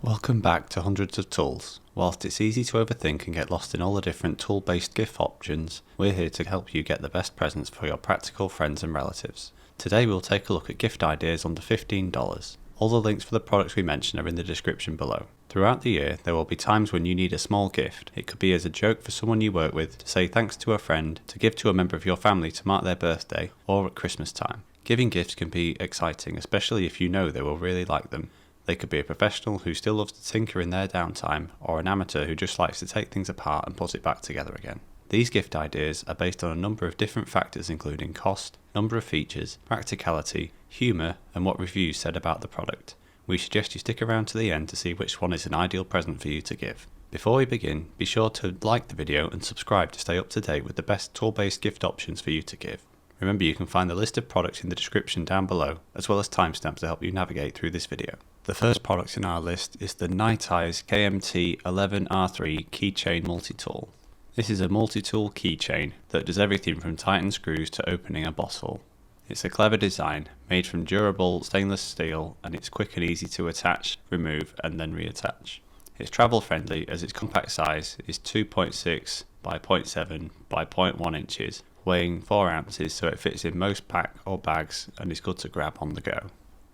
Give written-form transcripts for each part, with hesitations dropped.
Welcome back to Hundreds of Tools. Whilst it's easy to overthink and get lost in all the different tool-based gift options, we're here to help you get the best presents for your practical friends and relatives. Today we'll take a look at gift ideas under $15. All the links for the products we mention are in the description below. Throughout the year, there will be times when you need a small gift. It could be as a joke for someone you work with, to say thanks to a friend, to give to a member of your family to mark their birthday, or at Christmas time. Giving gifts can be exciting, especially if you know they will really like them. They could be a professional who still loves to tinker in their downtime, or an amateur who just likes to take things apart and put it back together again. These gift ideas are based on a number of different factors including cost, number of features, practicality, humour, and what reviews said about the product. We suggest you stick around to the end to see which one is an ideal present for you to give. Before we begin, be sure to like the video and subscribe to stay up to date with the best tool-based gift options for you to give. Remember, you can find the list of products in the description down below, as well as timestamps to help you navigate through this video. The first product in our list is the Nite KMT11R3 Keychain Multi-Tool. This is a multi-tool keychain that does everything from tighten screws to opening a bottle. It's a clever design, made from durable stainless steel, and it's quick and easy to attach, remove, and then reattach. It's travel friendly as its compact size is 2.6 by 0.7 by 0.1 inches, weighing 4 ounces, so it fits in most pack or bags and is good to grab on the go.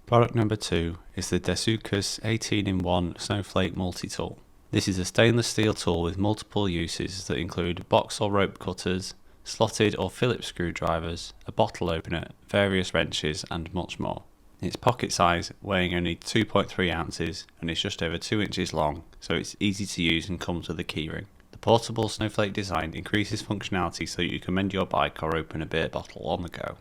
Product number 2 is the Desuccus 18-in-1 Snowflake Multi-Tool. This is a stainless steel tool with multiple uses that include box or rope cutters, slotted or Phillips screwdrivers, a bottle opener, various wrenches, and much more. It's pocket size, weighing only 2.3 ounces, and is just over 2 inches long, so it's easy to use and comes with a keyring. The portable snowflake design increases functionality so you can mend your bike or open a beer bottle on the go.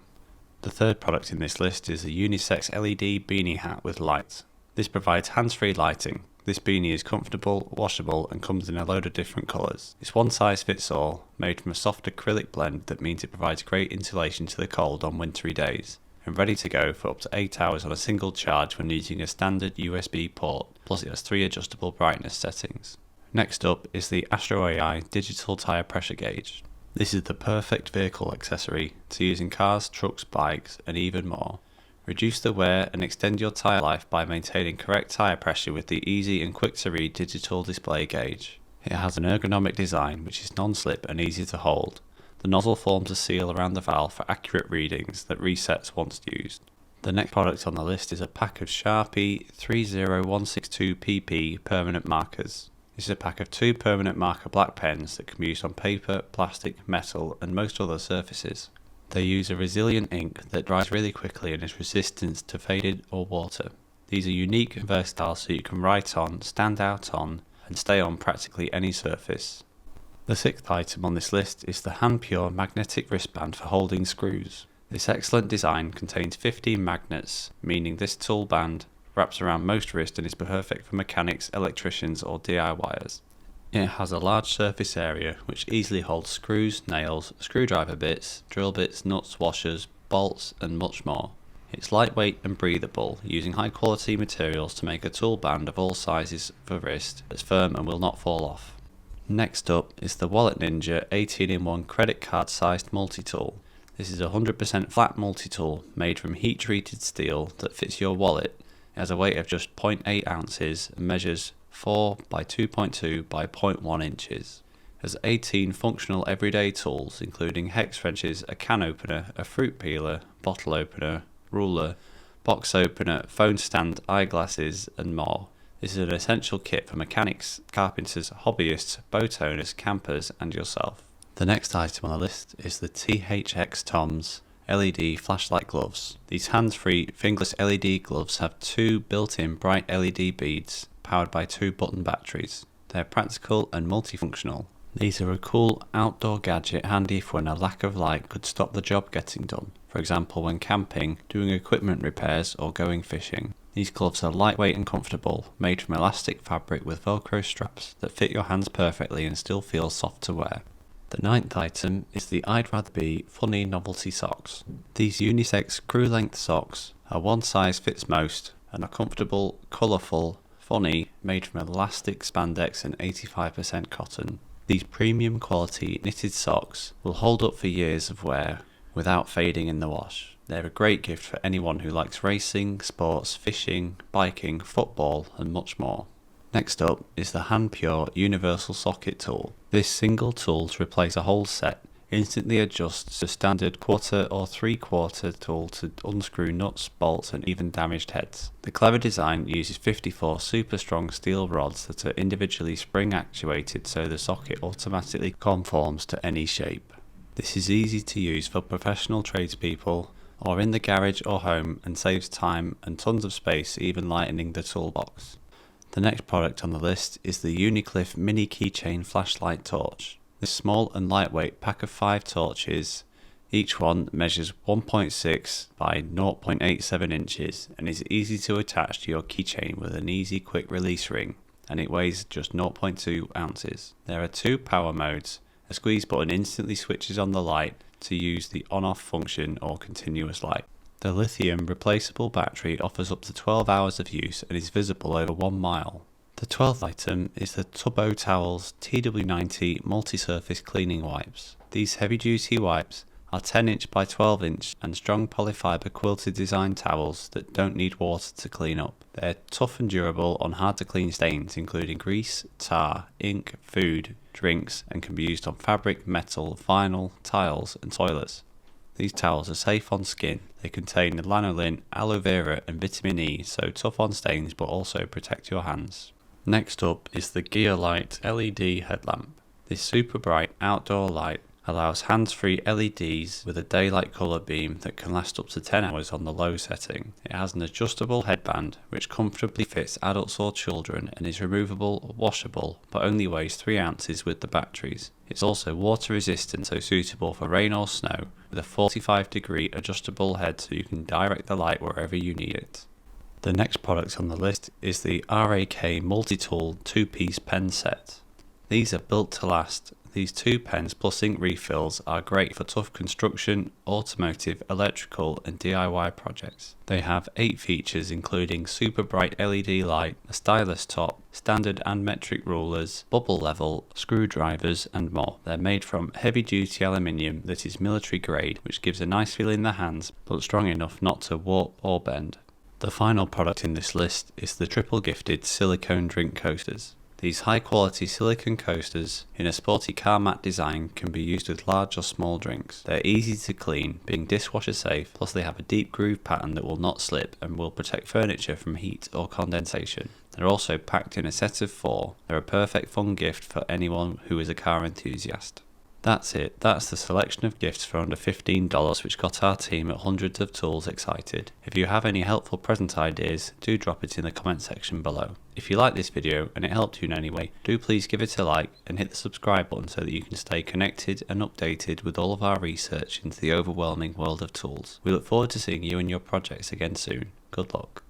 The third product in this list is the Unisex LED Beanie Hat with light. This provides hands-free lighting. This beanie is comfortable, washable, and comes in a load of different colours. It's one size fits all, made from a soft acrylic blend that means it provides great insulation to the cold on wintry days, and ready to go for up to 8 hours on a single charge when using a standard USB port, plus it has 3 adjustable brightness settings. Next up is the AstroAI digital tyre pressure gauge. This is the perfect vehicle accessory to use in cars, trucks, bikes, and even more. Reduce the wear and extend your tyre life by maintaining correct tyre pressure with the easy and quick to read digital display gauge. It has an ergonomic design which is non-slip and easy to hold. The nozzle forms a seal around the valve for accurate readings that resets once used. The next product on the list is a pack of Sharpie 30162PP permanent markers. This is a pack of 2 permanent marker black pens that can be used on paper, plastic, metal, and most other surfaces. They use a resilient ink that dries really quickly and is resistant to faded or water. These are unique and versatile so you can write on, stand out on, and stay on practically any surface. The sixth item on this list is the Hanpure magnetic wristband for holding screws. This excellent design contains 15 magnets, meaning this tool band wraps around most wrists and is perfect for mechanics, electricians, or DIYers. It has a large surface area which easily holds screws, nails, screwdriver bits, drill bits, nuts, washers, bolts, and much more. It's lightweight and breathable, using high quality materials to make a tool band of all sizes for wrist that's firm and will not fall off. Next up is the Wallet Ninja 18-in-1 credit card sized multi-tool. This is a 100% flat multi-tool made from heat treated steel that fits your wallet. It has a weight of just 0.8 ounces and measures 4 by 2.2 by 0.1 inches. It has 18 functional everyday tools including hex wrenches, a can opener, a fruit peeler, bottle opener, ruler, box opener, phone stand, eyeglasses, and more. This is an essential kit for mechanics, carpenters, hobbyists, boat owners, campers, and yourself. The next item on the list is the ThxToms LED flashlight gloves. These hands-free fingerless LED gloves have 2 built-in bright LED beads powered by 2 button batteries. They're practical and multifunctional. These are a cool outdoor gadget handy for when a lack of light could stop the job getting done. For example, when camping, doing equipment repairs, or going fishing. These gloves are lightweight and comfortable, made from elastic fabric with Velcro straps that fit your hands perfectly and still feel soft to wear. The ninth item is the I'd Rather Be Funny Novelty Socks. These unisex screw-length socks are one size fits most and are comfortable, colourful, funny, made from elastic spandex and 85% cotton. These premium quality knitted socks will hold up for years of wear without fading in the wash. They're a great gift for anyone who likes racing, sports, fishing, biking, football, and much more. Next up is the Hanpure Universal Socket Tool. This single tool to replace a whole set instantly adjusts a standard 1/4 or 3/4 tool to unscrew nuts, bolts and even damaged heads. The clever design uses 54 super strong steel rods that are individually spring actuated so the socket automatically conforms to any shape. This is easy to use for professional tradespeople or in the garage or home and saves time and tons of space, even lightening the toolbox. The next product on the list is the Uniclife Mini Keychain Flashlight Torch. This small and lightweight pack of 5 torches, each one measures 1.6 by 0.87 inches and is easy to attach to your keychain with an easy quick release ring, and it weighs just 0.2 ounces. There are 2 power modes. A squeeze button instantly switches on the light to use the on-off function or continuous light. The lithium replaceable battery offers up to 12 hours of use and is visible over 1 mile. The 12th item is the Tubbo Towels TW90 Multi-Surface Cleaning Wipes. These heavy-duty wipes are 10" by 12" and strong polyfiber quilted design towels that don't need water to clean up. They're tough and durable on hard-to-clean stains including grease, tar, ink, food, drinks, and can be used on fabric, metal, vinyl, tiles, and toilets. These towels are safe on skin. They contain lanolin, aloe vera, and vitamin E, so tough on stains but also protect your hands. Next up is the GearLight LED headlamp. This super bright outdoor light allows hands-free LEDs with a daylight colour beam that can last up to 10 hours on the low setting. It has an adjustable headband which comfortably fits adults or children and is removable, washable, but only weighs 3 ounces with the batteries. It's also water resistant, so suitable for rain or snow, with a 45-degree adjustable head so you can direct the light wherever you need it. The next product on the list is the RAK Multi-Tool 2-piece pen set. These are built to last. These 2 pens plus ink refills are great for tough construction, automotive, electrical and DIY projects. They have 8 features including super bright LED light, a stylus top, standard and metric rulers, bubble level, screwdrivers and more. They're made from heavy duty aluminium that is military grade, which gives a nice feel in the hands but strong enough not to warp or bend. The final product in this list is the triple gifted silicone drink coasters. These high quality silicone coasters in a sporty car mat design can be used with large or small drinks. They're easy to clean, being dishwasher safe, plus they have a deep groove pattern that will not slip and will protect furniture from heat or condensation. They're also packed in a set of 4. They're a perfect fun gift for anyone who is a car enthusiast. That's it. That's the selection of gifts for under $15 which got our team at Hundreds of Tools excited. If you have any helpful present ideas, do drop it in the comment section below. If you like this video and it helped you in any way, do please give it a like and hit the subscribe button so that you can stay connected and updated with all of our research into the overwhelming world of tools. We look forward to seeing you and your projects again soon. Good luck.